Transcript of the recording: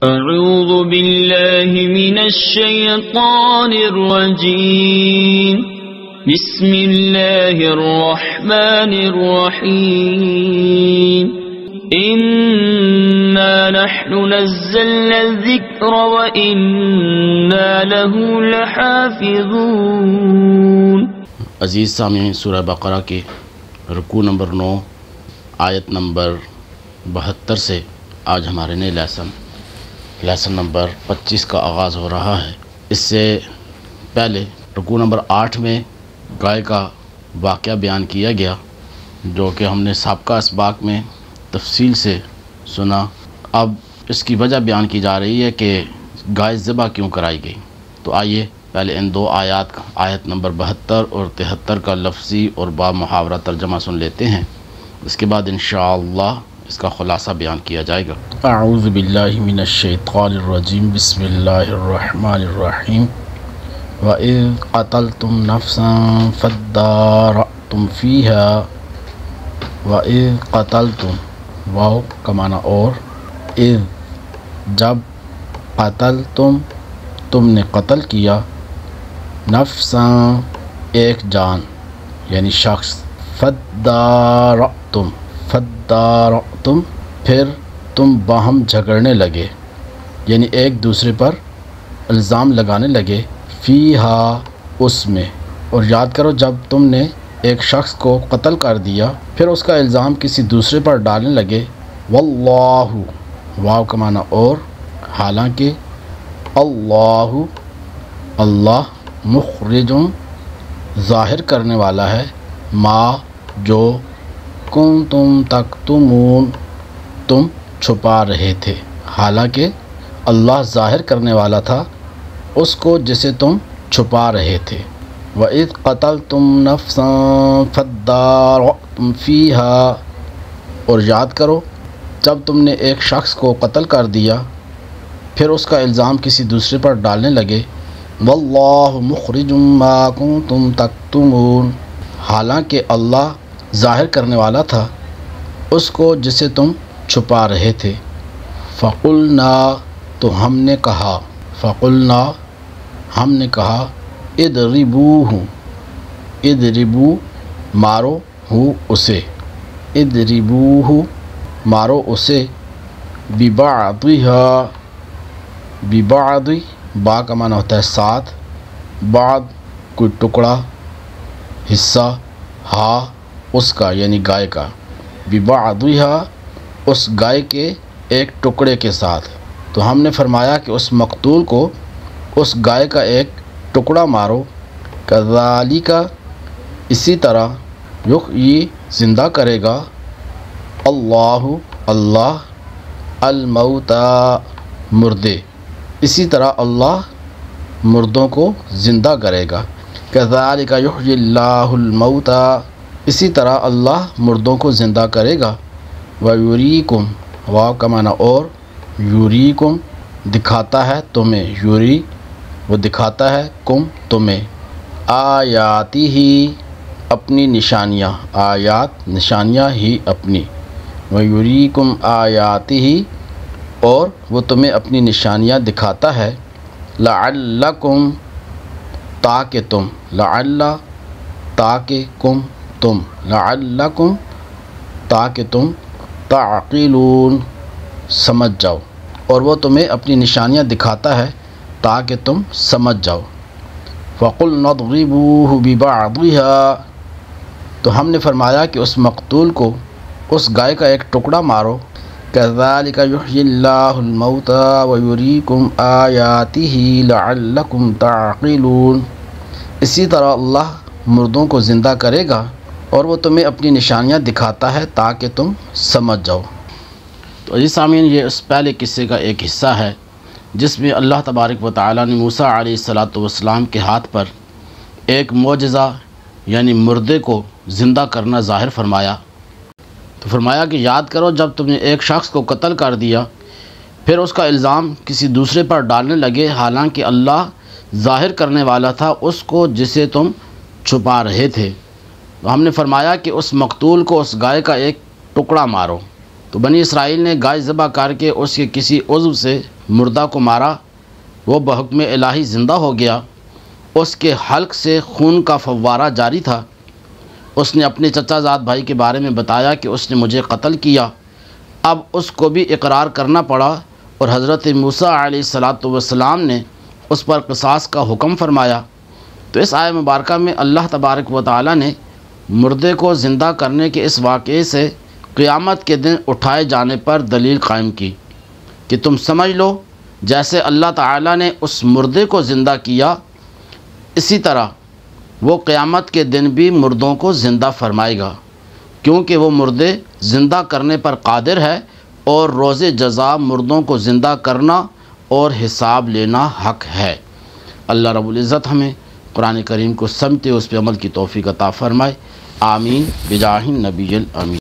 أعوذ بالله من الشيطان الرجيم بسم الله الرحمن الرحيم إنا نحن نزلنا الذكر وإنا له لحافظون۔ عزیز سامعین، سورہ بقرہ کے رکوع نمبر 9 آیت نمبر 72 سے آج ہمارے نئے لیسن نمبر 25 کا آغاز ہو رہا ہے۔ اس سے پہلے رکوع نمبر 8 میں گائے کا واقعہ بیان کیا گیا، جو کہ ہم نے سابقہ اسباق میں تفصیل سے سنا۔ اب اس کی وجہ بیان کی جا رہی ہے کہ گائے ذبح کیوں کرائی گئی۔ تو آئیے پہلے ان دو آیات کا، آیت نمبر 72 اور 73 کا لفظی اور با محاورہ ترجمہ سن لیتے ہیں، اس کے بعد انشاءاللہ اس کا خلاصہ بیان کیا جائے گا۔ اعوذ باللہ من الشیطان الرجیم، بسم اللہ الرحمن الرحیم۔ وَإِذْ قَتَلْتُمْ نَفْسًا فَادَّارَأْتُمْ فِيهَا۔ وَإِذْ قَتَلْتُمْ، واو کا معنی اور، اذ جب، قتلتم تم نے قتل کیا، نفساً ایک جان یعنی شخص، فَادَّارَأْتُمْ پھر تم باہم جھگڑنے لگے، یعنی ایک دوسرے پر الزام لگانے لگے، فیہا اس میں۔ اور یاد کرو جب تم نے ایک شخص کو قتل کر دیا پھر اس کا الزام کسی دوسرے پر ڈالنے لگے، واللہ، واو کا معنی اور، حالانکہ، اللہ مخرج ظاہر کرنے والا ہے، ما جو، کنتم تکتمون تم چھپا رہے تھے، حالانکہ اللہ ظاہر کرنے والا تھا اس کو جسے تم چھپا رہے تھے۔ وَإِذْ قَتَلْتُمْ نَفْسًا فَادَّارَأْتُمْ فِيهَا، اور یاد کرو جب تم نے ایک شخص کو قتل کر دیا پھر اس کا الزام کسی دوسرے پر ڈالنے لگے، وَاللَّهُ مُخْرِجٌ مَا كُنْتُمْ تَكْتُمُونَ، حالانکہ اللہ ظاہر کرنے والا تھا اس کو جسے تم چھپا رہے تھے۔ فَقُلْنَا، تو ہم نے کہا، فَقُلْنَا ہم نے کہا، اضربوہ، اضربو مارو ہو اسے، اضربوہ مارو اسے، ببعضھا، ببعض با کا معنی ہوتا ہے ساتھ، بعض کوئی ٹکڑا، حصہ، ہا اس کا یعنی گائے کا، ببعضھا اس گائے کے ایک ٹکڑے کے ساتھ۔ تو ہم نے فرمایا کہ اس مقتول کو اس گائے کا ایک ٹکڑا مارو، کذالک اسی طرح، یحیی زندہ کرے گا، اللہ الموتى مردے، اسی طرح اللہ مردوں کو زندہ کرے گا، کذالک یحیی اللہ الموتى، اسی طرح اللہ مردوں کو زندہ کرے گا، ویریکم، واو کا معنی اور، یوریکم دکھاتا ہے تمہیں، یوری وہ دکھاتا ہے، کم تمہیں، آیاتی ہی اپنی نشانیاں، آیات نشانیاں ہی اپنی، ویریکم آیاتی ہی اور وہ تمہیں اپنی نشانیاں دکھاتا ہے، لعلکم تاکہ تم، لعل تاکہ کم تم، لعلکم تاکہ تم، تعقلون سمجھ جاؤ، اور وہ تمہیں اپنی نشانیاں دکھاتا ہے تاکہ تم سمجھ جاؤ۔ فَقُلْنَا اضْرِبُوهُ بِبَعْضِهَا، تو ہم نے فرمایا کہ اس مقتول کو اس گائے کا ایک ٹکڑا مارو، كَذَلِكَ يُحْيِي اللَّهُ الْمَوْتَى وَيُرِيكُمْ آيَاتِهِ لَعَلَّكُمْ تَعْقِلُونَ، اسی طرح اللہ مردوں کو زندہ کرے گا اور وہ تمہیں اپنی نشانیاں دکھاتا ہے تاکہ تم سمجھ جاؤ۔ تو عزیز سامعین، یہ اس پہلے قصے کا ایک حصہ ہے جس میں اللہ تبارک و تعالیٰ نے موسیٰ علیہ السلام کے ہاتھ پر ایک معجزہ یعنی مردے کو زندہ کرنا ظاہر فرمایا۔ تو فرمایا کہ یاد کرو جب تم نے ایک شخص کو قتل کر دیا پھر اس کا الزام کسی دوسرے پر ڈالنے لگے، حالانکہ اللہ ظاہر کرنے والا تھا اس کو جسے تم چھپا رہے تھے۔ تو ہم نے فرمایا کہ اس مقتول کو اس گائے کا ایک ٹکڑا مارو، تو بنی اسرائیل نے گائے ذبح کر کے اس کے کسی عضو سے مردہ کو مارا، وہ بحکم الہی زندہ ہو گیا، اس کے حلق سے خون کا فوارہ جاری تھا۔ اس نے اپنے چچا زاد بھائی کے بارے میں بتایا کہ اس نے مجھے قتل کیا۔ اب اس کو بھی اقرار کرنا پڑا، اور حضرت موسیٰ علیہ السلام نے اس پر قصاص کا حکم فرمایا۔ تو اس آیت مبارکہ میں اللہ تبارک و تعالی نے مردے کو زندہ کرنے کے اس واقعے سے قیامت کے دن اٹھائے جانے پر دلیل قائم کی کہ تم سمجھ لو جیسے اللہ تعالی نے اس مردے کو زندہ کیا، اسی طرح وہ قیامت کے دن بھی مردوں کو زندہ فرمائے گا، کیونکہ وہ مردے زندہ کرنے پر قادر ہے، اور روز جزا مردوں کو زندہ کرنا اور حساب لینا حق ہے۔ اللہ رب العزت ہمیں قرآن کریم کو سمجھتے اس پہ عمل کی توفیق عطا فرمائے، آمین بجاہ النبی الامین۔